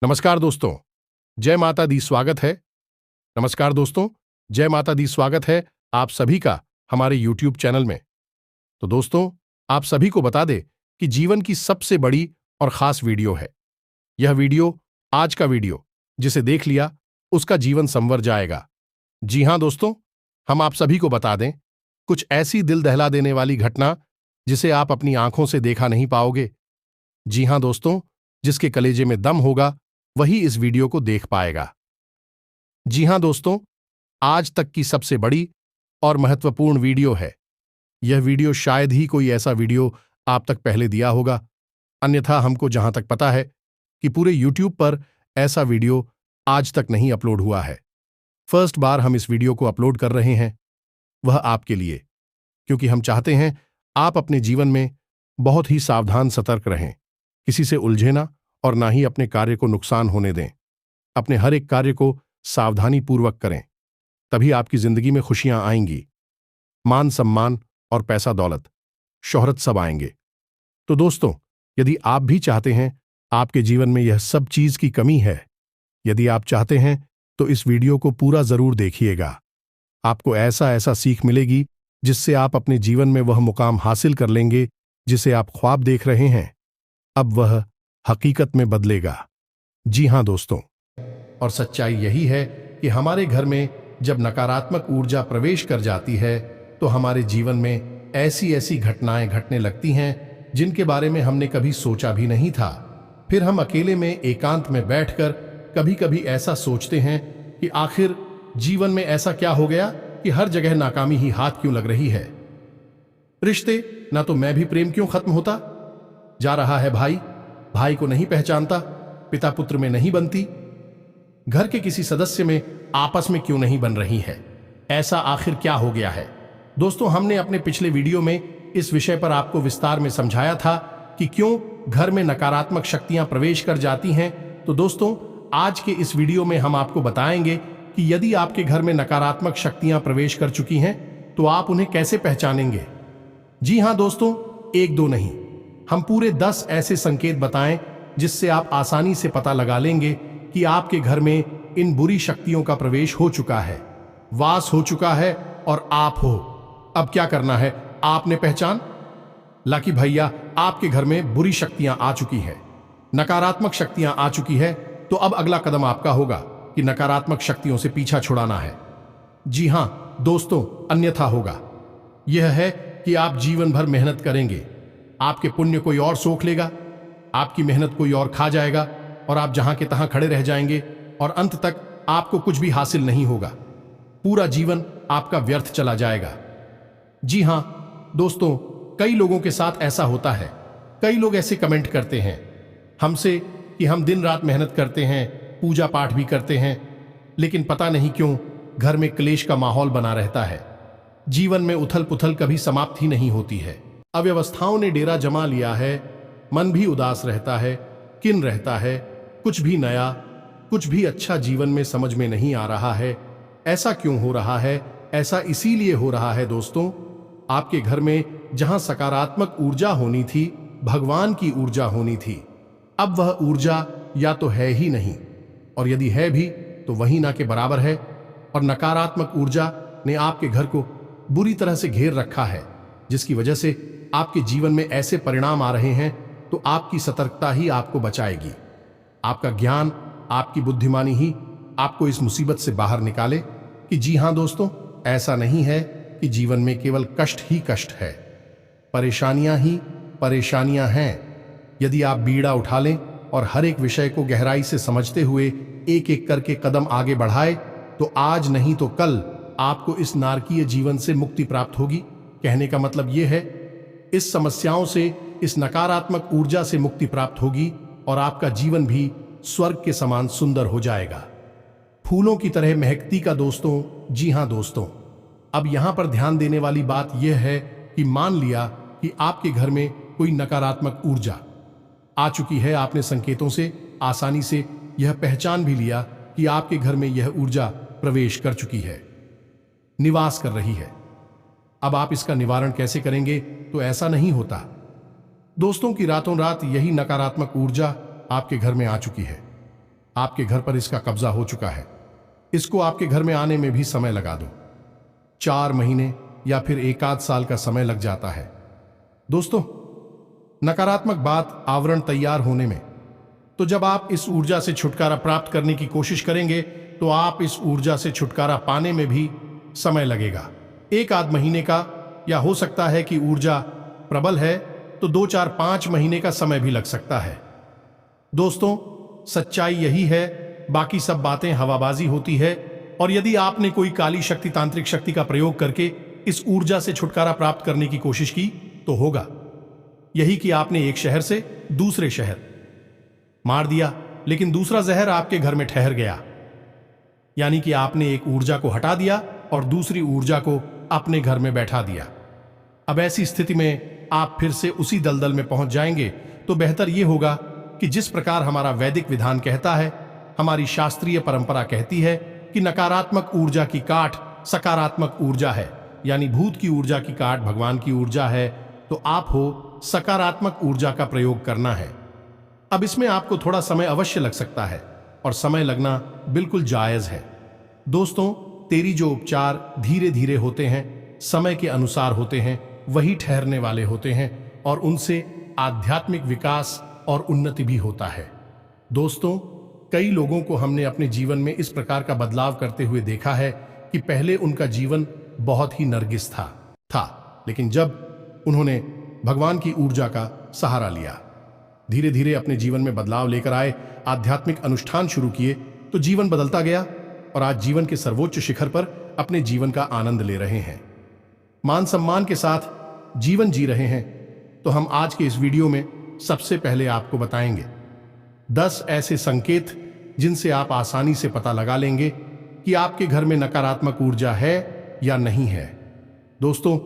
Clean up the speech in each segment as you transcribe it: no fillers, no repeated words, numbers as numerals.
नमस्कार दोस्तों, जय माता दी स्वागत है। नमस्कार दोस्तों, जय माता दी स्वागत है आप सभी का हमारे YouTube चैनल में। तो दोस्तों, आप सभी को बता दे कि जीवन की सबसे बड़ी और खास वीडियो है। यह वीडियो, आज का वीडियो, जिसे देख लिया उसका जीवन संवर जाएगा। जी हां दोस्तों, हम आप सभी को बता दें कुछ ऐसी दिल दहला देने वाली घटना जिसे आप अपनी आंखों से देखा नहीं पाओगे। जी हां दोस्तों, जिसके कलेजे में दम होगा वही इस वीडियो को देख पाएगा। जी हां दोस्तों, आज तक की सबसे बड़ी और महत्वपूर्ण वीडियो है। यह वीडियो शायद ही कोई ऐसा वीडियो आप तक पहले दिया होगा, अन्यथा हमको जहां तक पता है कि पूरे YouTube पर ऐसा वीडियो आज तक नहीं अपलोड हुआ है। फर्स्ट बार हम इस वीडियो को अपलोड कर रहे हैं, वह आपके लिए, क्योंकि हम चाहते हैं आप अपने जीवन में बहुत ही सावधान सतर्क रहें, किसी से उलझे ना और ना ही अपने कार्य को नुकसान होने दें। अपने हर एक कार्य को सावधानी पूर्वक करें, तभी आपकी जिंदगी में खुशियां आएंगी। मान सम्मान और पैसा दौलत, शोहरत सब आएंगे। तो दोस्तों, यदि आप भी चाहते हैं आपके जीवन में यह सब चीज की कमी है, यदि आप चाहते हैं तो इस वीडियो को पूरा जरूर देखिएगा। आपको ऐसा ऐसा सीख मिलेगी जिससे आप अपने जीवन में वह मुकाम हासिल कर लेंगे जिसे आप ख्वाब देख रहे हैं। अब वह हकीकत में बदलेगा। जी हां दोस्तों, और सच्चाई यही है कि हमारे घर में जब नकारात्मक ऊर्जा प्रवेश कर जाती है तो हमारे जीवन में ऐसी ऐसी घटनाएं घटने लगती हैं जिनके बारे में हमने कभी सोचा भी नहीं था। फिर हम अकेले में एकांत में बैठकर कभी कभी ऐसा सोचते हैं कि आखिर जीवन में ऐसा क्या हो गया कि हर जगह नाकामी ही हाथ क्यों लग रही है। रिश्ते, ना तो मैं भी प्रेम क्यों खत्म होता जा रहा है, भाई को नहीं पहचानता, पिता पुत्र में नहीं बनती, घर के किसी सदस्य में आपस में क्यों नहीं बन रही है। ऐसा आखिर क्या हो गया है। दोस्तों, हमने अपने पिछले वीडियो में इस विषय पर आपको विस्तार में समझाया था कि क्यों घर में नकारात्मक शक्तियां प्रवेश कर जाती हैं। तो दोस्तों, आज के इस वीडियो में हम आपको बताएंगे कि यदि आपके घर में नकारात्मक शक्तियां प्रवेश कर चुकी हैं तो आप उन्हें कैसे पहचानेंगे। जी हां दोस्तों, एक दो नहीं, हम पूरे 10 ऐसे संकेत बताएं जिससे आप आसानी से पता लगा लेंगे कि आपके घर में इन बुरी शक्तियों का प्रवेश हो चुका है, वास हो चुका है और आप हो। अब क्या करना है, आपने पहचान ला कि भैया आपके घर में बुरी शक्तियां आ चुकी है, नकारात्मक शक्तियां आ चुकी है। तो अब अगला कदम आपका होगा कि नकारात्मक शक्तियों से पीछा छुड़ाना है। जी हां दोस्तों, अन्यथा होगा यह है कि आप जीवन भर मेहनत करेंगे, आपके पुण्य कोई और सोख लेगा, आपकी मेहनत कोई और खा जाएगा और आप जहां के तहां खड़े रह जाएंगे और अंत तक आपको कुछ भी हासिल नहीं होगा। पूरा जीवन आपका व्यर्थ चला जाएगा। जी हां दोस्तों, कई लोगों के साथ ऐसा होता है। कई लोग ऐसे कमेंट करते हैं हमसे कि हम दिन रात मेहनत करते हैं, पूजा पाठ भी करते हैं, लेकिन पता नहीं क्यों घर में क्लेश का माहौल बना रहता है। जीवन में उथल पुथल कभी समाप्त ही नहीं होती है। अव्यवस्थाओं ने डेरा जमा लिया है, मन भी उदास रहता है, किन रहता है, कुछ भी नया, कुछ भी अच्छा जीवन में समझ में नहीं आ रहा है। ऐसा क्यों हो रहा है? ऐसा इसीलिए हो रहा है दोस्तों, आपके घर में जहां सकारात्मक ऊर्जा होनी थी, भगवान की ऊर्जा होनी थी, अब वह ऊर्जा या तो है ही नहीं, और यदि है भी तो वही ना के बराबर है। और नकारात्मक ऊर्जा ने आपके घर को बुरी तरह से घेर रखा है, जिसकी वजह से आपके जीवन में ऐसे परिणाम आ रहे हैं। तो आपकी सतर्कता ही आपको बचाएगी, आपका ज्ञान, आपकी बुद्धिमानी ही आपको इस मुसीबत से बाहर निकाले। कि जी हां दोस्तों, ऐसा नहीं है कि जीवन में केवल कष्ट ही कष्ट है, परेशानियां ही परेशानियां हैं। यदि आप बीड़ा उठा लें और हर एक विषय को गहराई से समझते हुए एक एक करके कदम आगे बढ़ाए तो आज नहीं तो कल आपको इस नारकीय जीवन से मुक्ति प्राप्त होगी। कहने का मतलब यह है, इस समस्याओं से, इस नकारात्मक ऊर्जा से मुक्ति प्राप्त होगी और आपका जीवन भी स्वर्ग के समान सुंदर हो जाएगा, फूलों की तरह महकती का दोस्तों। जी हां दोस्तों, अब यहां पर ध्यान देने वाली बात यह है कि मान लिया कि आपके घर में कोई नकारात्मक ऊर्जा आ चुकी है, आपने संकेतों से आसानी से यह पहचान भी लिया कि आपके घर में यह ऊर्जा प्रवेश कर चुकी है, निवास कर रही है। अब आप इसका निवारण कैसे करेंगे? तो ऐसा नहीं होता दोस्तों कि रातों रात यही नकारात्मक ऊर्जा आपके घर में आ चुकी है, आपके घर पर इसका कब्जा हो चुका है। इसको आपके घर में आने में भी समय लगा दो, 4 महीने या फिर 1 आध साल का समय लग जाता है। दोस्तों, नकारात्मक बात आवरण तैयार होने में, तो जब आप इस ऊर्जा से छुटकारा प्राप्त करने की कोशिश करेंगे तो आप इस ऊर्जा से छुटकारा पाने में भी समय लगेगा, 1 आध महीने का, या हो सकता है कि ऊर्जा प्रबल है तो 2 4 5 महीने का समय भी लग सकता है। दोस्तों, सच्चाई यही है, बाकी सब बातें हवाबाजी होती है। और यदि आपने कोई काली शक्ति, तांत्रिक शक्ति का प्रयोग करके इस ऊर्जा से छुटकारा प्राप्त करने की कोशिश की तो होगा यही कि आपने एक शहर से दूसरे शहर मार दिया, लेकिन दूसरा जहर आपके घर में ठहर गया। यानी कि आपने एक ऊर्जा को हटा दिया और दूसरी ऊर्जा को अपने घर में बैठा दिया। अब ऐसी स्थिति में आप फिर से उसी दलदल में पहुंच जाएंगे। तो बेहतर यह होगा कि जिस प्रकार हमारा वैदिक विधान कहता है, हमारी शास्त्रीय परंपरा कहती है कि नकारात्मक ऊर्जा की काट सकारात्मक ऊर्जा है, यानी भूत की ऊर्जा की काट भगवान की ऊर्जा है, तो आप हो सकारात्मक ऊर्जा का प्रयोग करना है। अब इसमें आपको थोड़ा समय अवश्य लग सकता है और समय लगना बिल्कुल जायज है। दोस्तों, तेरी जो उपचार धीरे धीरे होते हैं, समय के अनुसार होते हैं, वही ठहरने वाले होते हैं और उनसे आध्यात्मिक विकास और उन्नति भी होता है। दोस्तों, कई लोगों को हमने अपने जीवन में इस प्रकार का बदलाव करते हुए देखा है कि पहले उनका जीवन बहुत ही नरगिस था, लेकिन जब उन्होंने भगवान की ऊर्जा का सहारा लिया, धीरे धीरे अपने जीवन में बदलाव लेकर आए, आध्यात्मिक अनुष्ठान शुरू किए, तो जीवन बदलता गया और आज जीवन के सर्वोच्च शिखर पर अपने जीवन का आनंद ले रहे हैं, मान सम्मान के साथ जीवन जी रहे हैं। तो हम आज के इस वीडियो में सबसे पहले आपको बताएंगे 10 ऐसे संकेत जिनसे आप आसानी से पता लगा लेंगे कि आपके घर में नकारात्मक ऊर्जा है या नहीं है। दोस्तों,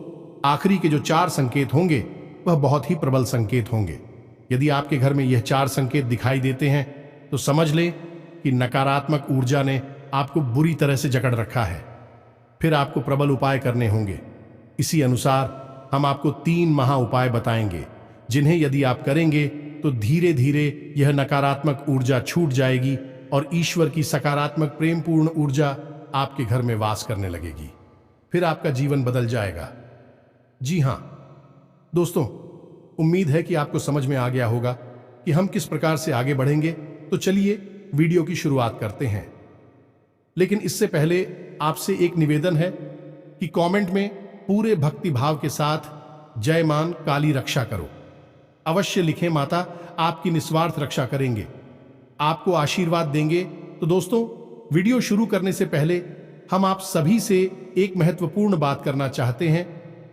आखिरी के जो 4 संकेत होंगे वह बहुत ही प्रबल संकेत होंगे। यदि आपके घर में यह 4 संकेत दिखाई देते हैं तो समझ लें कि नकारात्मक ऊर्जा ने आपको बुरी तरह से जकड़ रखा है। फिर आपको प्रबल उपाय करने होंगे। इसी अनुसार हम आपको 3 महा उपाय बताएंगे, जिन्हें यदि आप करेंगे तो धीरे धीरे यह नकारात्मक ऊर्जा छूट जाएगी और ईश्वर की सकारात्मक प्रेमपूर्ण ऊर्जा आपके घर में वास करने लगेगी। फिर आपका जीवन बदल जाएगा। जी हां दोस्तों, उम्मीद है कि आपको समझ में आ गया होगा कि हम किस प्रकार से आगे बढ़ेंगे। तो चलिए वीडियो की शुरुआत करते हैं। लेकिन इससे पहले आपसे एक निवेदन है कि कमेंट में पूरे भक्ति भाव के साथ जय मान काली रक्षा करो अवश्य लिखें। माता आपकी निस्वार्थ रक्षा करेंगे, आपको आशीर्वाद देंगे। तो दोस्तों, वीडियो शुरू करने से पहले हम आप सभी से एक महत्वपूर्ण बात करना चाहते हैं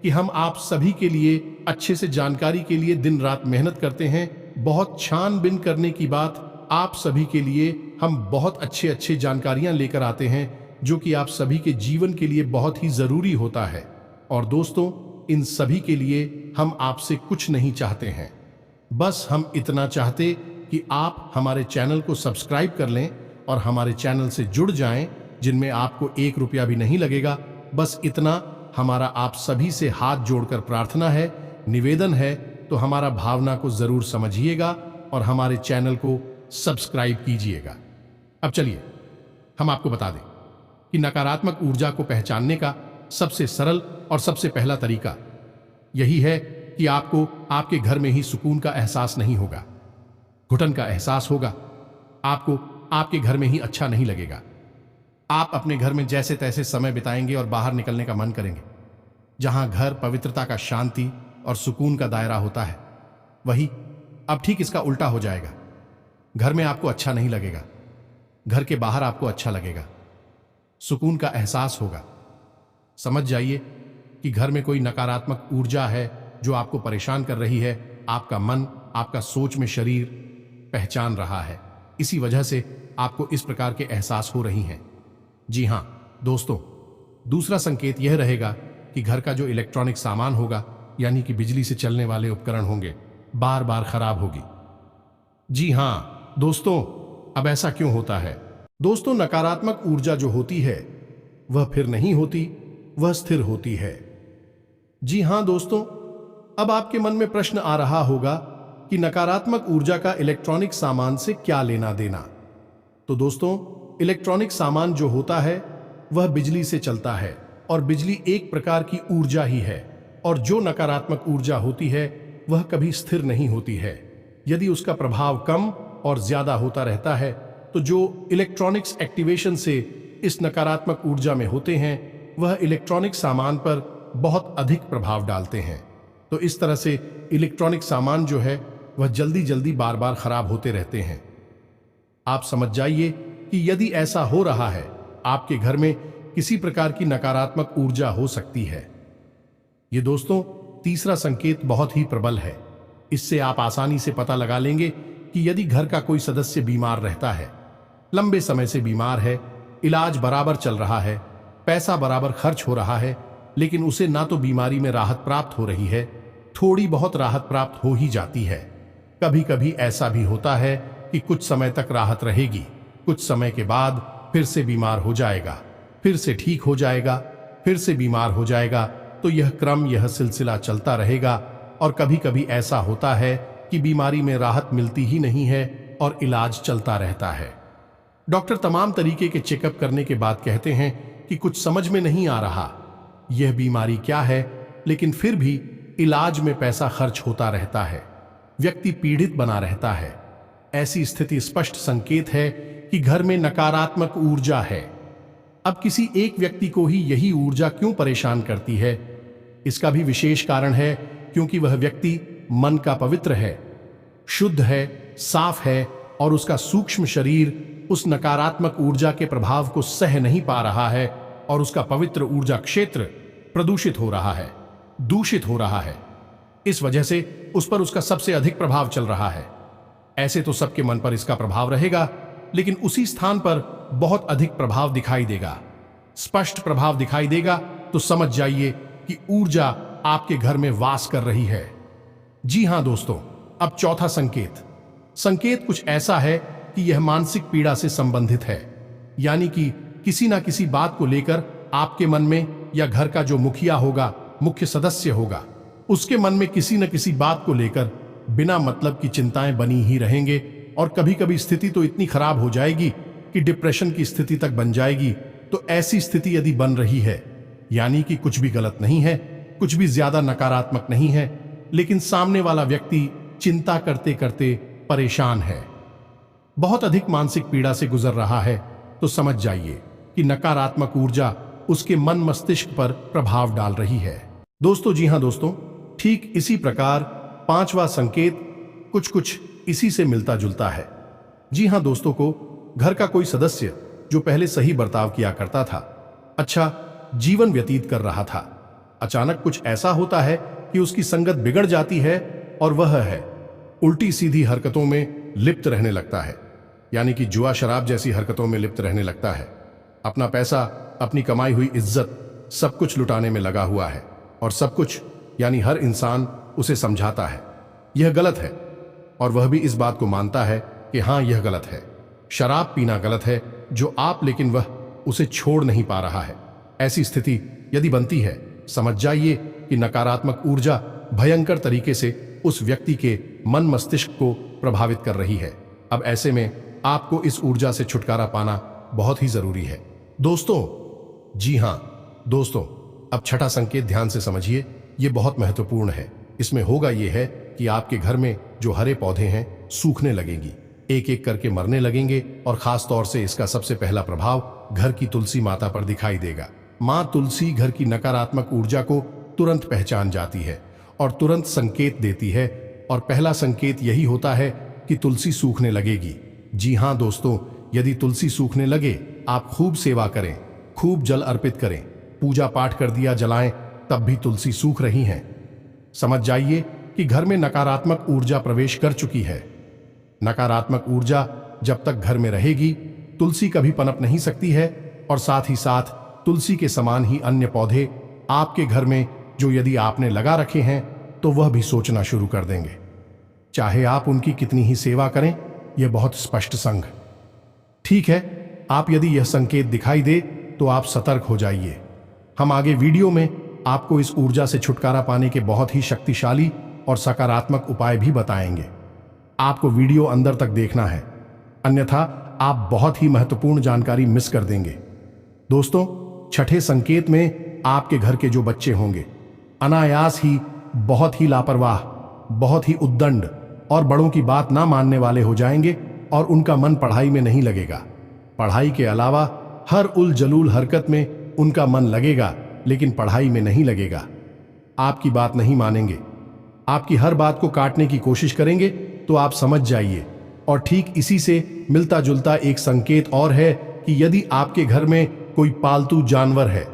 कि हम आप सभी के लिए अच्छे से जानकारी के लिए दिन रात मेहनत करते हैं। बहुत छानबीन करने की बात, आप सभी के लिए हम बहुत अच्छे जानकारियां लेकर आते हैं जो कि आप सभी के जीवन के लिए बहुत ही जरूरी होता है। और दोस्तों, इन सभी के लिए हम आपसे कुछ नहीं चाहते हैं, बस हम इतना चाहते कि आप हमारे चैनल को सब्सक्राइब कर लें और हमारे चैनल से जुड़ जाएं, जिनमें आपको 1 रुपया भी नहीं लगेगा। बस इतना हमारा आप सभी से हाथ जोड़कर प्रार्थना है, निवेदन है। तो हमारा भावना को जरूर समझिएगा और हमारे चैनल को सब्सक्राइब कीजिएगा। अब चलिए हम आपको बता दें कि नकारात्मक ऊर्जा को पहचानने का सबसे सरल और सबसे पहला तरीका यही है कि आपको आपके घर में ही सुकून का एहसास नहीं होगा, घुटन का एहसास होगा। आपको आपके घर में ही अच्छा नहीं लगेगा। आप अपने घर में जैसे तैसे समय बिताएंगे और बाहर निकलने का मन करेंगे। जहां घर पवित्रता का, शांति और सुकून का दायरा होता है, वही अब ठीक इसका उल्टा हो जाएगा। घर में आपको अच्छा नहीं लगेगा, घर के बाहर आपको अच्छा लगेगा, सुकून का एहसास होगा। समझ जाइए कि घर में कोई नकारात्मक ऊर्जा है जो आपको परेशान कर रही है। आपका मन, आपका सोच में शरीर पहचान रहा है। इसी वजह से आपको इस प्रकार के एहसास हो रही हैं। जी हां दोस्तों, दूसरा संकेत यह रहेगा कि घर का जो इलेक्ट्रॉनिक सामान होगा, यानी कि बिजली से चलने वाले उपकरण होंगे, बार बार खराब होगी। जी हां दोस्तों, अब ऐसा क्यों होता है? दोस्तों, नकारात्मक ऊर्जा जो होती है वह फिर नहीं होती, वह स्थिर होती है। जी हां दोस्तों, अब आपके मन में प्रश्न आ रहा होगा कि नकारात्मक ऊर्जा का इलेक्ट्रॉनिक सामान से क्या लेना देना। तो दोस्तों, इलेक्ट्रॉनिक सामान जो होता है वह बिजली से चलता है और बिजली एक प्रकार की ऊर्जा ही है, और जो नकारात्मक ऊर्जा होती है वह कभी स्थिर नहीं होती है। यदि उसका प्रभाव कम और ज्यादा होता रहता है तो जो इलेक्ट्रॉनिक्स एक्टिवेशन से इस नकारात्मक ऊर्जा में होते हैं वह इलेक्ट्रॉनिक सामान पर बहुत अधिक प्रभाव डालते हैं। तो इस तरह से इलेक्ट्रॉनिक सामान जो है वह जल्दी जल्दी बार बार खराब होते रहते हैं। आप समझ जाइए कि यदि ऐसा हो रहा है, आपके घर में किसी प्रकार की नकारात्मक ऊर्जा हो सकती है। ये दोस्तों, तीसरा संकेत बहुत ही प्रबल है। इससे आप आसानी से पता लगा लेंगे कि यदि घर का कोई सदस्य बीमार रहता है, लंबे समय से बीमार है, इलाज बराबर चल रहा है, पैसा बराबर खर्च हो रहा है, लेकिन उसे ना तो बीमारी में राहत प्राप्त हो रही है, थोड़ी बहुत राहत प्राप्त हो ही जाती है। कभी कभी ऐसा भी होता है कि कुछ समय तक राहत रहेगी, कुछ समय के बाद फिर से बीमार हो जाएगा, फिर से ठीक हो जाएगा, फिर से बीमार हो जाएगा। तो यह क्रम, यह सिलसिला चलता रहेगा। और कभी कभी ऐसा होता है कि बीमारी में राहत मिलती ही नहीं है और इलाज चलता रहता है। डॉक्टर तमाम तरीके के चेकअप करने के बाद कहते हैं कि कुछ समझ में नहीं आ रहा यह बीमारी क्या है, लेकिन फिर भी इलाज में पैसा खर्च होता रहता है, व्यक्ति पीड़ित बना रहता है। ऐसी स्थिति स्पष्ट संकेत है कि घर में नकारात्मक ऊर्जा है। अब किसी एक व्यक्ति को ही यही ऊर्जा क्यों परेशान करती है? इसका भी विशेष कारण है, क्योंकि वह व्यक्ति मन का पवित्र है, शुद्ध है, साफ है, और उसका सूक्ष्म शरीर उस नकारात्मक ऊर्जा के प्रभाव को सह नहीं पा रहा है और उसका पवित्र ऊर्जा क्षेत्र प्रदूषित हो रहा है, दूषित हो रहा है। इस वजह से उस पर उसका सबसे अधिक प्रभाव चल रहा है। ऐसे तो सबके मन पर इसका प्रभाव रहेगा, लेकिन उसी स्थान पर बहुत अधिक प्रभाव दिखाई देगा, स्पष्ट प्रभाव दिखाई देगा। तो समझ जाइए कि ऊर्जा आपके घर में वास कर रही है। जी हां दोस्तों, अब चौथा संकेत कुछ ऐसा है कि यह मानसिक पीड़ा से संबंधित है। यानी कि किसी ना किसी बात को लेकर आपके मन में, या घर का जो मुखिया होगा, मुख्य सदस्य होगा, उसके मन में किसी न किसी बात को लेकर बिना मतलब की चिंताएं बनी ही रहेंगे। और कभी कभी स्थिति तो इतनी खराब हो जाएगी कि डिप्रेशन की स्थिति तक बन जाएगी। तो ऐसी स्थिति यदि बन रही है, यानी कि कुछ भी गलत नहीं है, कुछ भी ज्यादा नकारात्मक नहीं है, लेकिन सामने वाला व्यक्ति चिंता करते करते परेशान है, बहुत अधिक मानसिक पीड़ा से गुजर रहा है, तो समझ जाइए कि नकारात्मक ऊर्जा उसके मन मस्तिष्क पर प्रभाव डाल रही है। दोस्तों, जी हां दोस्तों, ठीक इसी प्रकार पांचवा संकेत कुछ इसी से मिलता जुलता है। जी हां दोस्तों, को घर का कोई सदस्य जो पहले सही बर्ताव किया करता था, अच्छा जीवन व्यतीत कर रहा था, अचानक कुछ ऐसा होता है कि उसकी संगत बिगड़ जाती है और वह है उल्टी सीधी हरकतों में लिप्त रहने लगता है। यानी कि जुआ शराब जैसी हरकतों में लिप्त रहने लगता है। अपना पैसा, अपनी कमाई हुई इज्जत सब कुछ लुटाने में लगा हुआ है, और सब कुछ यानी हर इंसान उसे समझाता है यह गलत है, और वह भी इस बात को मानता है कि हां यह गलत है, शराब पीना गलत है जो आप, लेकिन वह उसे छोड़ नहीं पा रहा है। ऐसी स्थिति यदि बनती है, समझ जाइए कि नकारात्मक ऊर्जा भयंकर तरीके से उस व्यक्ति के मन मस्तिष्क को प्रभावित कर रही है। अब ऐसे में आपको इस ऊर्जा से छुटकारा पाना बहुत ही जरूरी है दोस्तों। जी हां दोस्तों, अब छठा संकेत ध्यान से समझिए, यह बहुत महत्वपूर्ण है। इसमें होगा यह है कि आपके घर में जो हरे पौधे हैं सूखने लगेंगी, एक एक करके मरने लगेंगे, और खास तौर से इसका सबसे पहला प्रभाव घर की तुलसी माता पर दिखाई देगा। मां तुलसी घर की नकारात्मक ऊर्जा को तुरंत पहचान जाती है और तुरंत संकेत देती है, और पहला संकेत यही होता है कि तुलसी सूखने लगेगी। जी हां दोस्तों, यदि तुलसी सूखने लगे, आप खूब सेवा करें, खूब जल अर्पित करें, पूजा पाठ कर दिया जलाएं, तब भी तुलसी सूख रही हैं, समझ जाइए कि घर में नकारात्मक ऊर्जा प्रवेश कर चुकी है। नकारात्मक ऊर्जा जब तक घर में रहेगी, तुलसी कभी पनप नहीं सकती है, और साथ ही साथ तुलसी के समान ही अन्य पौधे आपके घर में जो यदि आपने लगा रखे हैं, तो वह भी सोचना शुरू कर देंगे, चाहे आप उनकी कितनी ही सेवा करें। यह बहुत स्पष्ट संग ठीक है। आप यदि यह संकेत दिखाई दे तो आप सतर्क हो जाइए। हम आगे वीडियो में आपको इस ऊर्जा से छुटकारा पाने के बहुत ही शक्तिशाली और सकारात्मक उपाय भी बताएंगे। आपको वीडियो अंदर तक देखना है, अन्यथा आप बहुत ही महत्वपूर्ण जानकारी मिस कर देंगे। दोस्तों, छठे संकेत में आपके घर के जो बच्चे होंगे अनायास ही बहुत ही लापरवाह, बहुत ही उद्दंड और बड़ों की बात ना मानने वाले हो जाएंगे और उनका मन पढ़ाई में नहीं लगेगा। पढ़ाई के अलावा हर उल जलूल हरकत में उनका मन लगेगा, लेकिन पढ़ाई में नहीं लगेगा। आपकी बात नहीं मानेंगे, आपकी हर बात को काटने की कोशिश करेंगे, तो आप समझ जाइए। और ठीक इसी से मिलता जुलता एक संकेत और है कि यदि आपके घर में कोई पालतू जानवर है,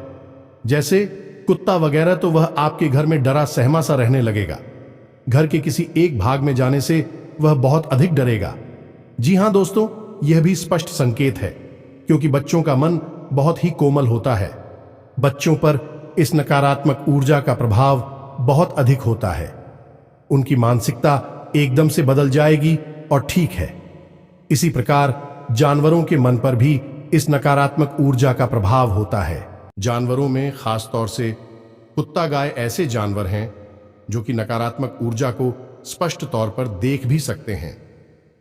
जैसे कुत्ता वगैरह, तो वह आपके घर में डरा सहमा सा रहने लगेगा। घर के किसी एक भाग में जाने से वह बहुत अधिक डरेगा। जी हां दोस्तों, यह भी स्पष्ट संकेत है, क्योंकि बच्चों का मन बहुत ही कोमल होता है। बच्चों पर इस नकारात्मक ऊर्जा का प्रभाव बहुत अधिक होता है। उनकी मानसिकता एकदम से बदल जाएगी और ठीक है। इसी प्रकार जानवरों के मन पर भी इस नकारात्मक ऊर्जा का प्रभाव होता है। जानवरों में खास तौर से कुत्ता, गाय ऐसे जानवर हैं जो कि नकारात्मक ऊर्जा को स्पष्ट तौर पर देख भी सकते हैं।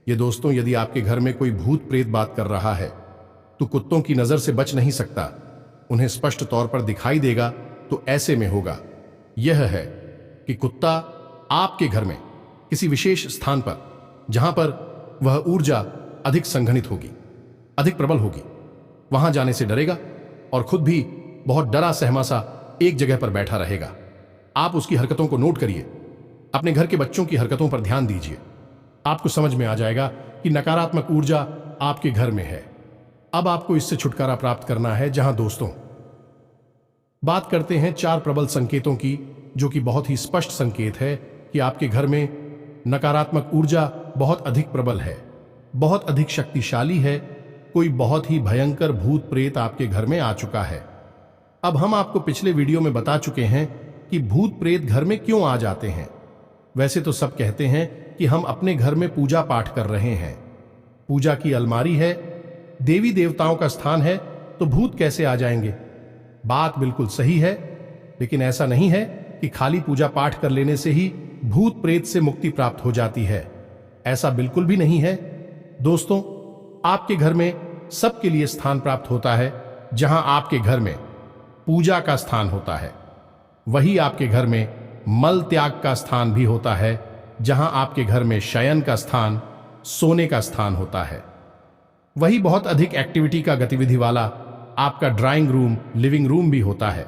ये दोस्तों, यदि आपके घर में कोई भूत प्रेत बात कर रहा है तो कुत्तों की नजर से बच नहीं सकता, उन्हें स्पष्ट तौर पर दिखाई देगा। तो ऐसे में होगा यह है कि कुत्ता आपके घर में किसी विशेष स्थान पर, जहां पर वह ऊर्जा अधिक संघनित होगी, अधिक प्रबल होगी, वहां जाने से डरेगा और खुद भी बहुत डरा सहमा सा एक जगह पर बैठा रहेगा। आप उसकी हरकतों को नोट करिए, अपने घर के बच्चों की हरकतों पर ध्यान दीजिए। आपको समझ में आ जाएगा कि नकारात्मक ऊर्जा आपके घर में है। अब आपको इससे छुटकारा प्राप्त करना है। जहां दोस्तों, बात करते हैं 4 प्रबल संकेतों की, जो कि बहुत ही स्पष्ट संकेत है कि आपके घर में नकारात्मक ऊर्जा बहुत अधिक प्रबल है, बहुत अधिक शक्तिशाली है। कोई बहुत ही भयंकर भूत प्रेत आपके घर में आ चुका है। अब हम आपको पिछले वीडियो में बता चुके हैं कि भूत प्रेत घर में क्यों आ जाते हैं। वैसे तो सब कहते हैं कि हम अपने घर में पूजा पाठ कर रहे हैं, पूजा की अलमारी है, देवी देवताओं का स्थान है, तो भूत कैसे आ जाएंगे। बात बिल्कुल सही है, लेकिन ऐसा नहीं है कि खाली पूजा पाठ कर लेने से ही भूत प्रेत से मुक्ति प्राप्त हो जाती है। ऐसा बिल्कुल भी नहीं है। दोस्तों, आपके घर में सबके लिए स्थान प्राप्त होता है। जहां आपके घर में पूजा का स्थान होता है, वही आपके घर में मल त्याग का स्थान भी होता है। जहां आपके घर में शयन का स्थान, सोने का स्थान होता है, वही बहुत अधिक एक्टिविटी का गतिविधि वाला आपका ड्राइंग रूम, लिविंग रूम भी होता है।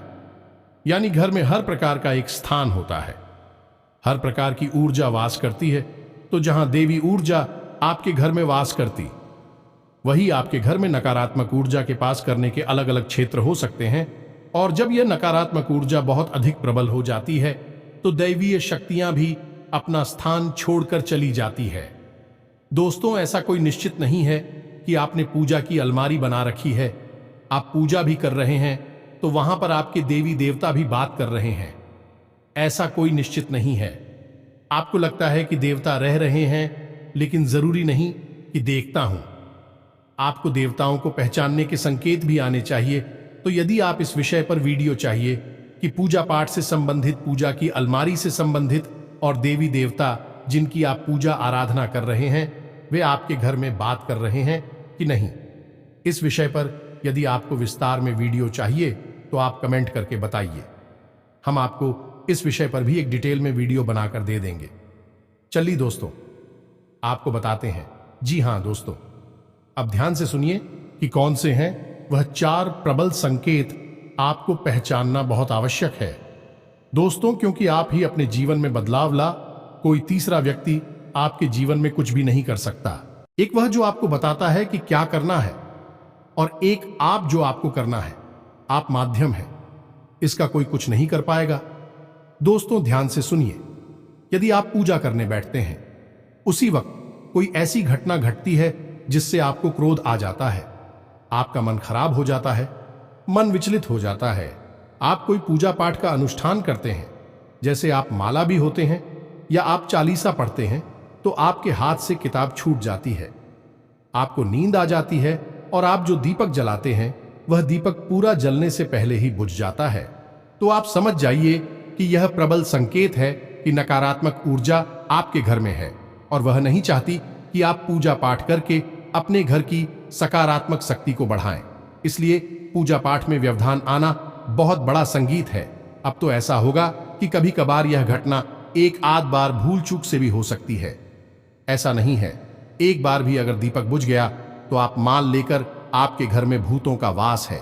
यानी घर में हर प्रकार का एक स्थान होता है, हर प्रकार की ऊर्जा वास करती है। तो जहां देवी ऊर्जा आपके घर में वास करती, वही आपके घर में नकारात्मक ऊर्जा के पास करने के अलग अलग क्षेत्र हो सकते हैं। और जब यह नकारात्मक ऊर्जा बहुत अधिक प्रबल हो जाती है, तो दैवीय शक्तियां भी अपना स्थान छोड़कर चली जाती है। दोस्तों, ऐसा कोई निश्चित नहीं है कि आपने पूजा की अलमारी बना रखी है, आप पूजा भी कर रहे हैं, तो वहां पर आपके देवी देवता भी बात कर रहे हैं। ऐसा कोई निश्चित नहीं है। आपको लगता है कि देवता रह रहे हैं, लेकिन जरूरी नहीं कि देखता हूं। आपको देवताओं को पहचानने के संकेत भी आने चाहिए। तो यदि आप इस विषय पर वीडियो चाहिए कि पूजा पाठ से संबंधित, पूजा की अलमारी से संबंधित और देवी देवता जिनकी आप पूजा आराधना कर रहे हैं, वे आपके घर में बात कर रहे हैं कि नहीं, इस विषय पर यदि आपको विस्तार में वीडियो चाहिए तो आप कमेंट करके बताइए। हम आपको इस विषय पर भी एक डिटेल में वीडियो बनाकर दे देंगे। चलिए दोस्तों, आपको बताते हैं। जी हां दोस्तों, अब ध्यान से सुनिए कि कौन से हैं वह 4 प्रबल संकेत आपको पहचानना बहुत आवश्यक है। दोस्तों, क्योंकि आप ही अपने जीवन में बदलाव ला, कोई तीसरा व्यक्ति आपके जीवन में कुछ भी नहीं कर सकता। एक वह जो आपको बताता है कि क्या करना है, और एक आप जो आपको करना है। आप माध्यम हैं, इसका कोई कुछ नहीं कर पाएगा। दोस्तों, ध्यान से सुनिए। यदि आप पूजा करने बैठते हैं, उसी वक्त कोई ऐसी घटना घटती है जिससे आपको क्रोध आ जाता है, आपका मन खराब हो जाता है, मन विचलित हो जाता है। आप कोई पूजा पाठ का अनुष्ठान करते हैं, जैसे आप माला भी होते हैं या आप चालीसा पढ़ते हैं, तो आपके हाथ से किताब छूट जाती है, आपको नींद आ जाती है और आप जो दीपक जलाते हैं वह दीपक पूरा जलने से पहले ही बुझ जाता है। तो आप समझ जाइए कि यह प्रबल संकेत है कि नकारात्मक ऊर्जा आपके घर में है और वह नहीं चाहती कि आप पूजा पाठ करके अपने घर की सकारात्मक शक्ति को बढ़ाएं। इसलिए पूजा पाठ में व्यवधान आना बहुत बड़ा संगीत है। अब तो ऐसा होगा कि कभी कभार यह घटना एक आध बार भूल चूक से भी हो सकती है। ऐसा नहीं है, एक बार भी अगर दीपक बुझ गया तो आप मान लेकर आपके घर में भूतों का वास है।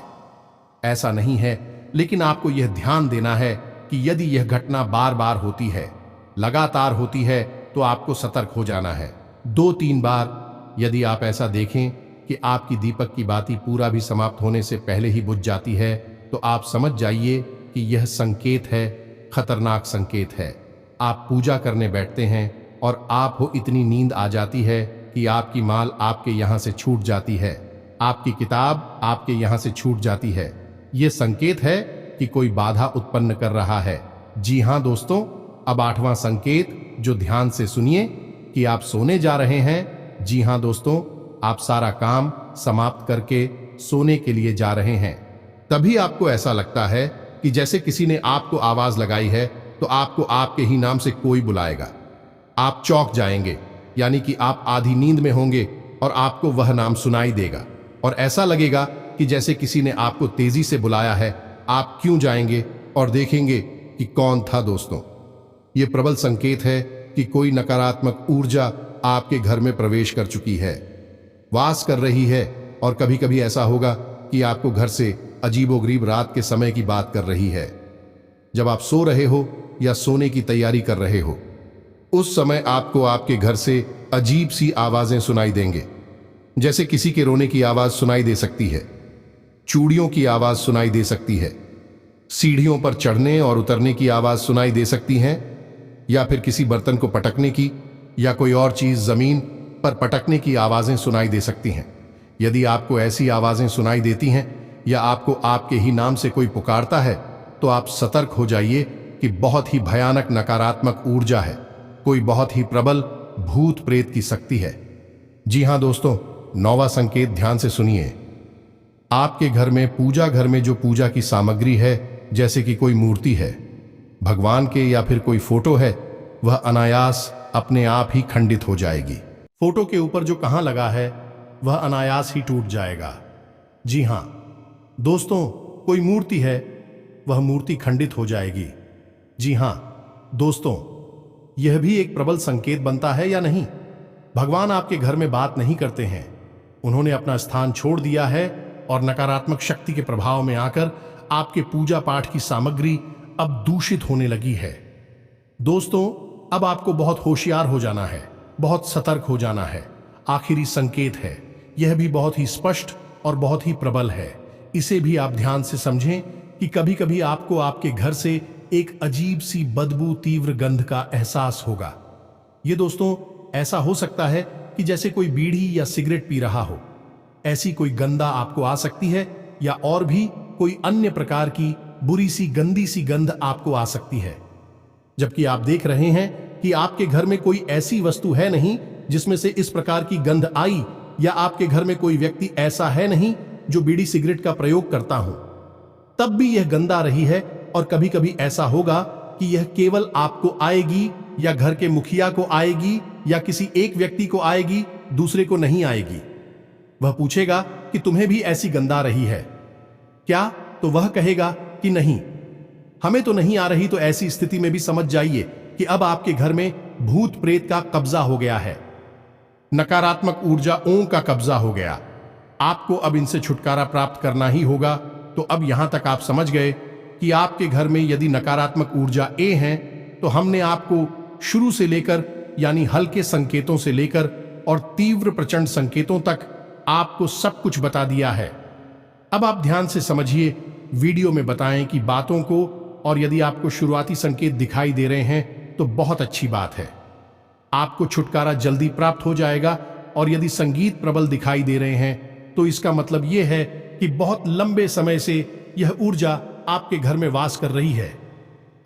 ऐसा नहीं है, लेकिन आपको यह ध्यान देना है कि यदि यह घटना बार बार होती है, लगातार होती है, तो आपको सतर्क हो जाना है। 2-3 बार यदि आप ऐसा देखें कि आपकी दीपक की बाती पूरा भी समाप्त होने से पहले ही बुझ जाती है, तो आप समझ जाइए कि यह संकेत है, खतरनाक संकेत है। आप पूजा करने बैठते हैं और आप हो इतनी नींद आ जाती है कि आपकी माल आपके यहाँ से छूट जाती है, आपकी किताब आपके यहाँ से छूट जाती है। यह संकेत है कि कोई बाधा उत्पन्न कर रहा है। जी हाँ दोस्तों, अब 8वां संकेत, जो ध्यान से सुनिए कि आप सोने जा रहे हैं। जी हाँ दोस्तों, आप सारा काम समाप्त करके सोने के लिए जा रहे हैं। तभी आपको ऐसा लगता है कि जैसे किसी ने आपको आवाज लगाई है, तो आपको आपके ही नाम से कोई बुलाएगा। आप चौंक जाएंगे, यानी कि आप आधी नींद में होंगे और आपको वह नाम सुनाई देगा और ऐसा लगेगा कि जैसे किसी ने आपको तेजी से बुलाया है। आप क्यों जाएंगे और देखेंगे कि कौन था। दोस्तों, यह प्रबल संकेत है कि कोई नकारात्मक ऊर्जा आपके घर में प्रवेश कर चुकी है, वास कर रही है। और कभी कभी ऐसा होगा कि आपको घर से अजीबोगरीब रात के समय की बात कर रही है, जब आप सो रहे हो या सोने की तैयारी कर रहे हो। उस समय आपको आपके घर से अजीब सी आवाजें सुनाई देंगे, जैसे किसी के रोने की आवाज सुनाई दे सकती है, चूड़ियों की आवाज सुनाई दे सकती है, सीढ़ियों पर चढ़ने और उतरने की आवाज सुनाई दे सकती है, या फिर किसी बर्तन को पटकने की या कोई और चीज जमीन पर पटकने की आवाजें सुनाई दे सकती हैं। यदि आपको ऐसी आवाजें सुनाई देती हैं या आपको आपके ही नाम से कोई पुकारता है, तो आप सतर्क हो जाइए कि बहुत ही भयानक नकारात्मक ऊर्जा है, कोई बहुत ही प्रबल भूत प्रेत की शक्ति है। जी हां दोस्तों, 9वां संकेत ध्यान से सुनिए। आपके घर में, पूजा घर में जो पूजा की सामग्री है, जैसे कि कोई मूर्ति है, भगवान के या फिर कोई फोटो है, वह अनायास अपने आप ही खंडित हो जाएगी। फोटो के ऊपर जो कहां लगा है वह अनायास ही टूट जाएगा। जी हां दोस्तों, कोई मूर्ति है, वह मूर्ति खंडित हो जाएगी। जी हां दोस्तों, यह भी एक प्रबल संकेत बनता है या नहीं। भगवान आपके घर में बात नहीं करते हैं, उन्होंने अपना स्थान छोड़ दिया है और नकारात्मक शक्ति के प्रभाव में आकर आपके पूजा पाठ की सामग्री अब दूषित होने लगी है। दोस्तों, अब आपको बहुत होशियार हो जाना है, बहुत सतर्क हो जाना है। आखिरी संकेत है, यह भी बहुत ही स्पष्ट और बहुत ही प्रबल है। इसे भी आप ध्यान से समझें कि कभी कभी आपको आपके घर से एक अजीब सी बदबू, तीव्र गंध का एहसास होगा। यह दोस्तों ऐसा हो सकता है कि जैसे कोई बीड़ी या सिगरेट पी रहा हो, ऐसी कोई गंधा आपको आ सकती है, या और भी कोई अन्य प्रकार की बुरी सी, गंदी सी गंध आपको आ सकती है, जबकि आप देख रहे हैं कि आपके घर में कोई ऐसी वस्तु है नहीं जिसमें से इस प्रकार की गंध आई, या आपके घर में कोई व्यक्ति ऐसा है नहीं जो बीड़ी सिगरेट का प्रयोग करता हो, तब भी यह गंध आ रही है। और कभी कभी ऐसा होगा कि यह केवल आपको आएगी, या घर के मुखिया को आएगी, या किसी एक व्यक्ति को आएगी, दूसरे को नहीं आएगी। वह पूछेगा कि तुम्हें भी ऐसी गंध आ रही है क्या, तो वह कहेगा कि नहीं, हमें तो नहीं आ रही। तो ऐसी स्थिति में भी समझ जाइए कि अब आपके घर में भूत प्रेत का कब्जा हो गया है, नकारात्मक ऊर्जाओं का कब्जा हो गया। आपको अब इनसे छुटकारा प्राप्त करना ही होगा। तो अब यहां तक आप समझ गए कि आपके घर में यदि नकारात्मक ऊर्जा ए हैं, तो हमने आपको शुरू से लेकर, यानी हल्के संकेतों से लेकर और तीव्र प्रचंड संकेतों तक आपको सब कुछ बता दिया है। अब आप ध्यान से समझिए, वीडियो में बताएं कि बातों को, और यदि आपको शुरुआती संकेत दिखाई दे रहे हैं तो बहुत अच्छी बात है, आपको छुटकारा जल्दी प्राप्त हो जाएगा। और यदि संगीत प्रबल दिखाई दे रहे हैं तो इसका मतलब यह है कि बहुत लंबे समय से यह ऊर्जा आपके घर में वास कर रही है।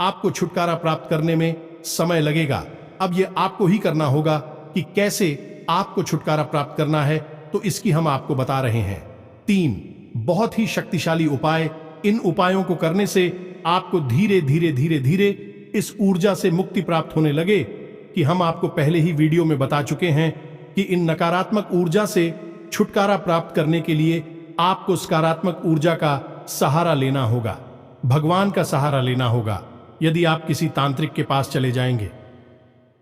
आपको छुटकारा प्राप्त करने में समय लगेगा। अब यह आपको ही करना होगा कि कैसे आपको छुटकारा प्राप्त करना है, तो इसकी हम आपको बता रहे हैं 3 बहुत ही शक्तिशाली उपाय। इन उपायों को करने से आपको धीरे धीरे धीरे धीरे इस ऊर्जा से मुक्ति प्राप्त होने लगे कि हम आपको पहले ही वीडियो में बता चुके हैं कि इन नकारात्मक ऊर्जा से छुटकारा प्राप्त करने के लिए आपको सकारात्मक ऊर्जा का सहारा लेना होगा, भगवान का सहारा लेना होगा। यदि आप किसी तांत्रिक के पास चले जाएंगे,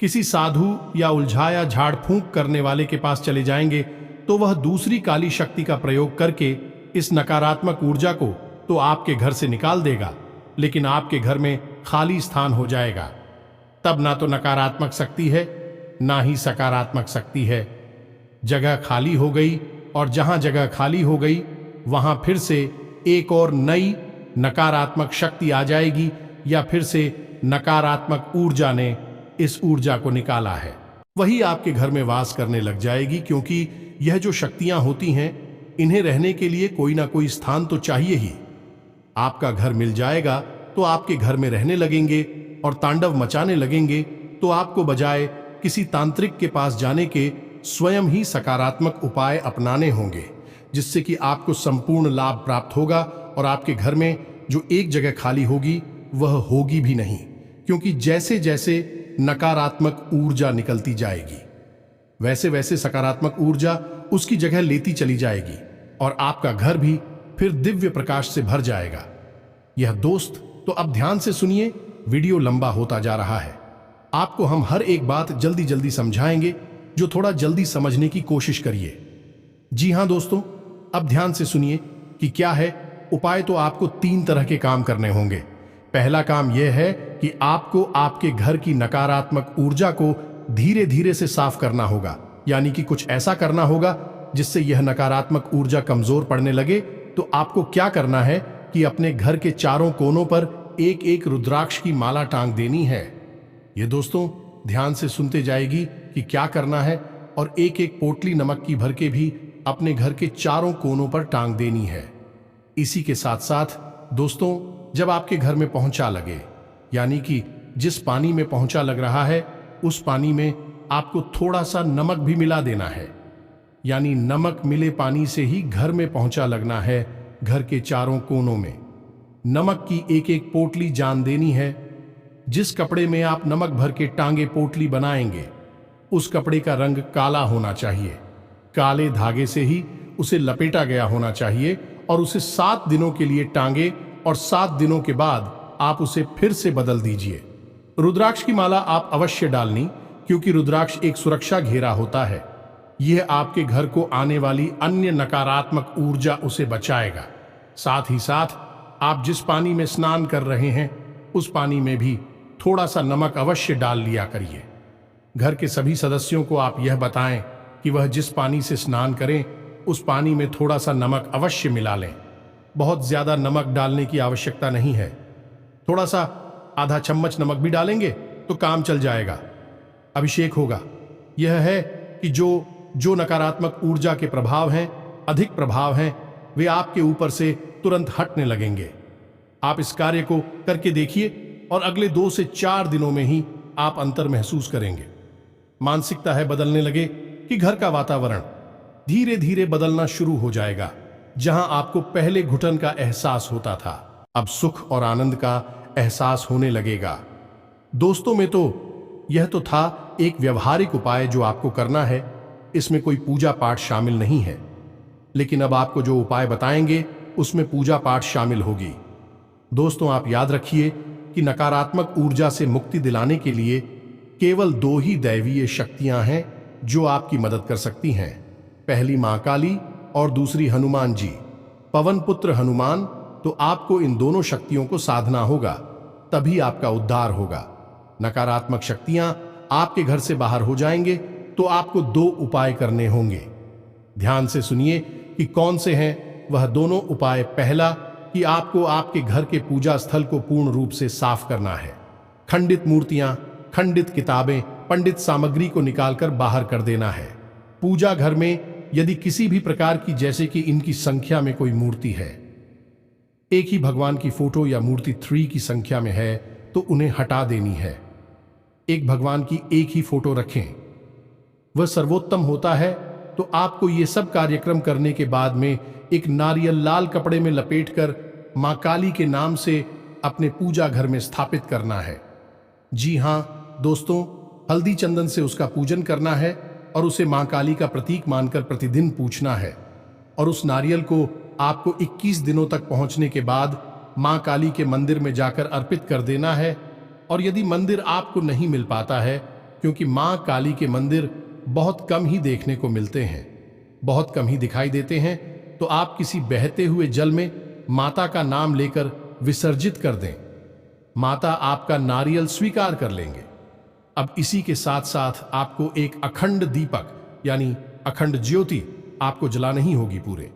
किसी साधु या उलझाया झाड़ फूंक करने वाले के पास चले जाएंगे, तो वह दूसरी काली शक्ति का प्रयोग करके इस नकारात्मक ऊर्जा को तो आपके घर से निकाल देगा, लेकिन आपके घर में खाली स्थान हो जाएगा। तब ना तो नकारात्मक शक्ति है, ना ही सकारात्मक शक्ति है। जगह खाली हो गई, और जहां जगह खाली हो गई वहां फिर से एक और नई नकारात्मक शक्ति आ जाएगी, या फिर से नकारात्मक ऊर्जा ने इस ऊर्जा को निकाला है, वही आपके घर में वास करने लग जाएगी। क्योंकि यह जो शक्तियां होती हैं, इन्हें रहने के लिए कोई ना कोई स्थान तो चाहिए ही। आपका घर मिल जाएगा तो आपके घर में रहने लगेंगे और तांडव मचाने लगेंगे। तो आपको बजाय किसी तांत्रिक के पास जाने के स्वयं ही सकारात्मक उपाय अपनाने होंगे, जिससे कि आपको संपूर्ण लाभ प्राप्त होगा और आपके घर में जो एक जगह खाली होगी वह होगी भी नहीं। क्योंकि जैसे जैसे नकारात्मक ऊर्जा निकलती जाएगी, वैसे वैसे सकारात्मक ऊर्जा उसकी जगह लेती चली जाएगी और आपका घर भी फिर दिव्य प्रकाश से भर जाएगा। यह दोस्त तो अब ध्यान से सुनिए, वीडियो लंबा होता जा रहा है। आपको हम हर एक बात जल्दी जल्दी समझाएंगे, जो थोड़ा जल्दी समझने की कोशिश करिए। जी हां दोस्तों, अब ध्यान से सुनिए कि क्या है उपाय। तो आपको 3 तरह के काम करने होंगे। पहला काम यह है कि आपको आपके घर की नकारात्मक ऊर्जा को धीरे धीरे से साफ करना होगा, यानी कि कुछ ऐसा करना होगा जिससे यह नकारात्मक ऊर्जा कमजोर पड़ने लगे। तो आपको क्या करना है कि अपने घर के चारों कोनों पर एक एक रुद्राक्ष की माला टांग देनी है। ये दोस्तों ध्यान से सुनते जाएगी कि क्या करना है, और एक एक पोटली नमक की भर के भी अपने घर के चारों कोनों पर टांग देनी है। इसी के साथ साथ दोस्तों, जब आपके घर में पहुंचा लगे, यानी कि जिस पानी में पहुंचा लग रहा है उस पानी में आपको थोड़ा सा नमक भी मिला देना है। यानी नमक मिले पानी से ही घर में पहुंचा लगना है। घर के चारों कोनों में नमक की एक एक पोटली जान देनी है। जिस कपड़े में आप नमक भर के टांगे पोटली बनाएंगे, उस कपड़े का रंग काला होना चाहिए। काले धागे से ही उसे लपेटा गया होना चाहिए और उसे 7 दिनों के लिए टांगे, और 7 दिनों के बाद आप उसे फिर से बदल दीजिए। रुद्राक्ष की माला आप अवश्य डालनी, क्योंकि रुद्राक्ष एक सुरक्षा घेरा होता है। यह आपके घर को आने वाली अन्य नकारात्मक ऊर्जा उसे बचाएगा। साथ ही साथ आप जिस पानी में स्नान कर रहे हैं, उस पानी में भी थोड़ा सा नमक अवश्य डाल लिया करिए। घर के सभी सदस्यों को आप यह बताएं कि वह जिस पानी से स्नान करें, उस पानी में थोड़ा सा नमक अवश्य मिला लें। बहुत ज्यादा नमक डालने की आवश्यकता नहीं है, थोड़ा सा आधा चम्मच नमक भी डालेंगे तो काम चल जाएगा। अभिषेक होगा। यह है कि जो नकारात्मक ऊर्जा के प्रभाव हैं, अधिक प्रभाव हैं, वे आपके ऊपर से तुरंत हटने लगेंगे। आप इस कार्य को करके देखिए और अगले 2 से 4 दिनों में ही आप अंतर महसूस करेंगे। मानसिकता है बदलने लगे कि घर का वातावरण धीरे धीरे बदलना शुरू हो जाएगा। जहां आपको पहले घुटन का एहसास होता था, अब सुख और आनंद का एहसास होने लगेगा। दोस्तों में तो यह तो था एक व्यवहारिक उपाय जो आपको करना है, इसमें कोई पूजा पाठ शामिल नहीं है। लेकिन अब आपको जो उपाय बताएंगे उसमें पूजा पाठ शामिल होगी। दोस्तों आप याद रखिए कि नकारात्मक ऊर्जा से मुक्ति दिलाने के लिए केवल 2 ही दैवीय शक्तियां हैं जो आपकी मदद कर सकती हैं। पहली मां काली और दूसरी हनुमान जी, पवन पुत्र हनुमान। तो आपको इन दोनों शक्तियों को साधना होगा, तभी आपका उद्धार होगा। नकारात्मक शक्तियां आपके घर से बाहर हो जाएंगे तो आपको 2 उपाय करने होंगे। ध्यान से सुनिए कि कौन से हैं वह दोनों उपाय। पहला कि आपको आपके घर के पूजा स्थल को पूर्ण रूप से साफ करना है। खंडित मूर्तियां, खंडित किताबें, पंडित सामग्री को निकालकर बाहर कर देना है। पूजा घर में यदि किसी भी प्रकार की, जैसे कि इनकी संख्या में कोई मूर्ति है, एक ही भगवान की फोटो या मूर्ति 3 की संख्या में है, तो उन्हें हटा देनी है। एक भगवान की एक ही फोटो रखें, वह सर्वोत्तम होता है। तो आपको ये सब कार्यक्रम करने के बाद में एक नारियल लाल कपड़े में लपेटकर मां काली के नाम से अपने पूजा घर में स्थापित करना है। जी हां दोस्तों, हल्दी चंदन से उसका पूजन करना है। और उसे मां काली का प्रतीक मानकर प्रतिदिन पूछना है। और उस नारियल को आपको 21 दिनों तक पहुंचने के बाद मां काली के मंदिर में जाकर अर्पित कर देना है। और यदि मंदिर आपको नहीं मिल पाता है, क्योंकि मां काली के मंदिर बहुत कम ही देखने को मिलते हैं, बहुत कम ही दिखाई देते हैं, तो आप किसी बहते हुए जल में माता का नाम लेकर विसर्जित कर दें। माता आपका नारियल स्वीकार कर लेंगे। अब इसी के साथ साथ आपको एक अखंड दीपक यानी अखंड ज्योति आपको जलानी ही होगी पूरे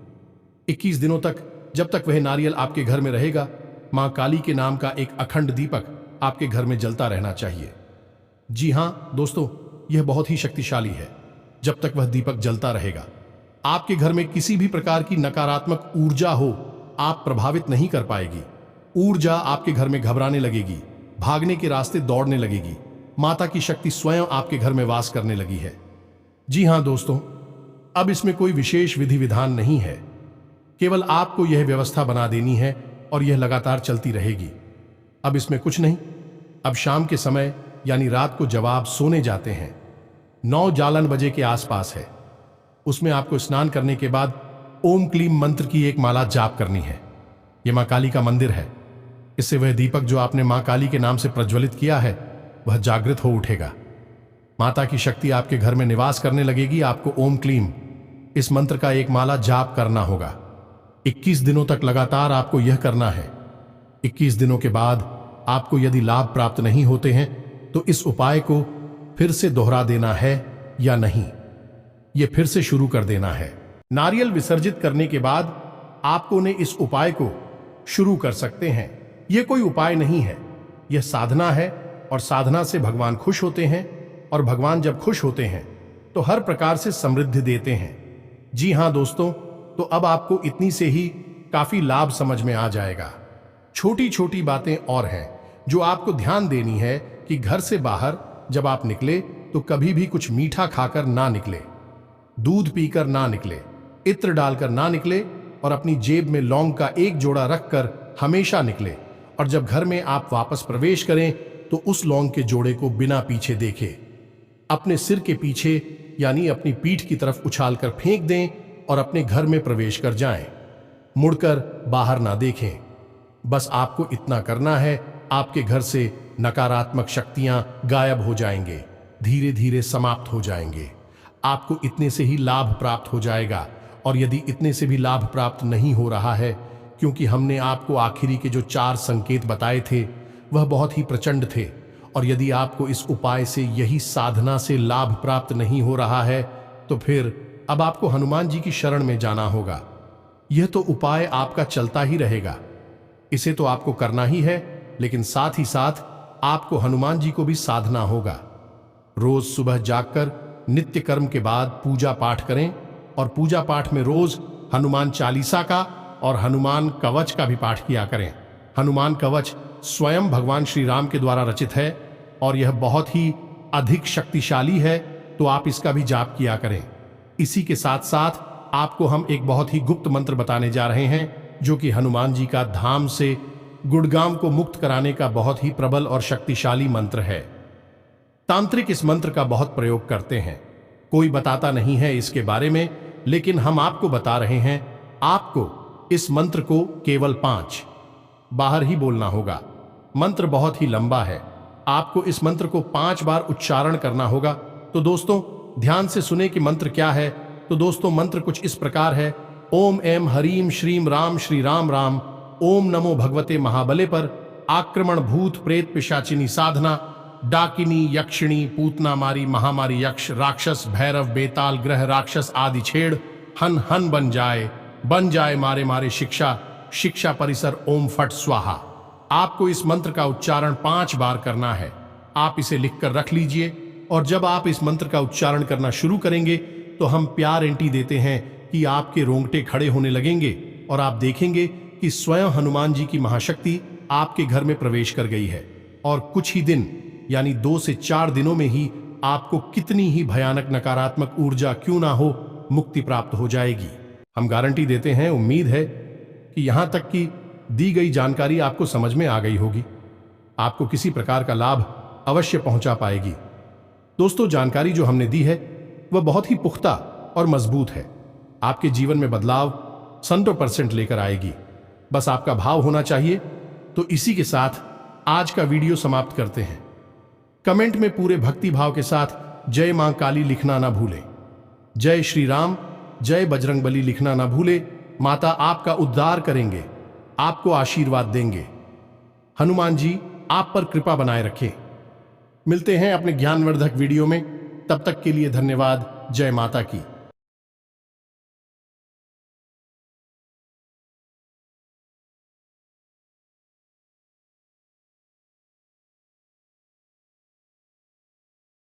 21 दिनों तक। जब तक वह नारियल आपके घर में रहेगा, मां काली के नाम का एक अखंड दीपक आपके घर में जलता रहना चाहिए। जी हां दोस्तों, यह बहुत ही शक्तिशाली है। जब तक वह दीपक जलता रहेगा, आपके घर में किसी भी प्रकार की नकारात्मक ऊर्जा हो, आप प्रभावित नहीं कर पाएगी। ऊर्जा आपके घर में घबराने लगेगी, भागने के रास्ते दौड़ने लगेगी। माता की शक्ति स्वयं आपके घर में वास करने लगी है। जी हां दोस्तों, अब इसमें कोई विशेष विधि विधान नहीं है, केवल आपको यह व्यवस्था बना देनी है और यह लगातार चलती रहेगी। अब इसमें कुछ नहीं। अब शाम के समय यानी रात को जब आप सोने जाते हैं, 9 जालन बजे के आसपास है, उसमें आपको स्नान करने के बाद ओम क्लीम मंत्र की एक माला जाप करनी है। यह मां काली का मंदिर है। इससे वह दीपक जो आपने मां काली के नाम से प्रज्वलित किया है, वह जागृत हो उठेगा। माता की शक्ति आपके घर में निवास करने लगेगी। आपको ओम क्लीम इस मंत्र का एक माला जाप करना होगा। 21 दिनों तक लगातार आपको यह करना है। 21 दिनों के बाद आपको यदि लाभ प्राप्त नहीं होते हैं, तो इस उपाय को फिर से दोहरा देना है या नहीं, यह फिर से शुरू कर देना है। नारियल विसर्जित करने के बाद आपको ने इस उपाय को शुरू कर सकते हैं। यह कोई उपाय नहीं है, यह साधना है। और साधना से भगवान खुश होते हैं, और भगवान जब खुश होते हैं तो हर प्रकार से समृद्धि देते हैं। जी हां दोस्तों, तो अब आपको इतनी से ही काफी लाभ समझ में आ जाएगा। छोटी छोटी बातें और हैं जो आपको ध्यान देनी है कि घर से बाहर जब आप निकले तो कभी भी कुछ मीठा खाकर ना निकले, दूध पीकर ना निकले, इत्र डालकर ना निकले, और अपनी जेब में लौंग का एक जोड़ा रखकर हमेशा निकले। और जब घर में आप वापस प्रवेश करें तो उस लौंग के जोड़े को बिना पीछे देखे अपने सिर के पीछे यानी अपनी पीठ की तरफ उछालकर फेंक दें और अपने घर में प्रवेश कर जाएं। मुड़कर बाहर ना देखें। बस आपको इतना करना है, आपके घर से नकारात्मक शक्तियां गायब हो जाएंगे, धीरे धीरे समाप्त हो जाएंगे। आपको इतने से ही लाभ प्राप्त हो जाएगा। और यदि इतने से भी लाभ प्राप्त नहीं हो रहा है, क्योंकि हमने आपको आखिरी के जो 4 संकेत बताए थे वह बहुत ही प्रचंड थे, और यदि आपको इस उपाय से, यही साधना से लाभ प्राप्त नहीं हो रहा है, तो फिर अब आपको हनुमान जी की शरण में जाना होगा। यह तो उपाय आपका चलता ही रहेगा, इसे तो आपको करना ही है, लेकिन साथ ही साथ आपको हनुमान जी को भी साधना होगा। रोज सुबह जागकर नित्य कर्म के बाद पूजा पाठ करें, और पूजा पाठ में रोज हनुमान चालीसा का और हनुमान कवच का भी पाठ किया करें। हनुमान कवच स्वयं भगवान श्री राम के द्वारा रचित है और यह बहुत ही अधिक शक्तिशाली है, तो आप इसका भी जाप किया करें। इसी के साथ साथ आपको हम एक बहुत ही गुप्त मंत्र बताने जा रहे हैं, जो कि हनुमान जी का धाम से गुड़गाम को मुक्त कराने का बहुत ही प्रबल और शक्तिशाली मंत्र है। तांत्रिक इस मंत्र का बहुत प्रयोग करते हैं, कोई बताता नहीं है इसके बारे में, लेकिन हम आपको बता रहे हैं। आपको इस मंत्र को केवल 5 बार ही बोलना होगा। मंत्र बहुत ही लंबा है, आपको इस मंत्र को 5 बार उच्चारण करना होगा। तो दोस्तों ध्यान से सुने कि मंत्र क्या है। तो दोस्तों मंत्र कुछ इस प्रकार है। ओम ऐं ह्रीं श्रीं राम श्री राम राम। ओम नमो भगवते महाबले पर। आक्रमण भूत प्रेत पिशाचिनी साधना, डाकिनी यक्षिणी पूतना मारी महामारी यक्ष राक्षस भैरव बेताल ग्रह राक्षस आदि छेड़ हन हन बन जाए मारे मारे शिक्षा शिक्षा परिसर ओम फट स्वाहा। आपको इस मंत्र का उच्चारण 5 बार करना है। आप इसे लिखकर रख लीजिए, और जब आप इस मंत्र का उच्चारण करना शुरू करेंगे तो हम गारंटी देते हैं कि आपके रोंगटे खड़े होने लगेंगे और आप देखेंगे कि स्वयं हनुमान जी की महाशक्ति आपके घर में प्रवेश कर गई है। और कुछ ही दिन यानी 2 से 4 दिनों में ही आपको कितनी ही भयानक नकारात्मक ऊर्जा क्यों ना हो, मुक्ति प्राप्त हो जाएगी। हम गारंटी देते हैं। उम्मीद है कि यहां तक की दी गई जानकारी आपको समझ में आ गई होगी, आपको किसी प्रकार का लाभ अवश्य पहुंचा पाएगी। दोस्तों जानकारी जो हमने दी है वह बहुत ही पुख्ता और मजबूत है। आपके जीवन में बदलाव 100% लेकर आएगी। बस आपका भाव होना चाहिए। तो इसी के साथ आज का वीडियो समाप्त करते हैं। कमेंट में पूरे भक्ति भाव के साथ जय मां काली लिखना ना भूलें। जय श्री राम, जय बजरंगबली लिखना ना भूले। माता आपका उद्धार करेंगे, आपको आशीर्वाद देंगे। हनुमान जी आप पर कृपा बनाए रखें। मिलते हैं अपने ज्ञानवर्धक वीडियो में। तब तक के लिए धन्यवाद। जय माता की।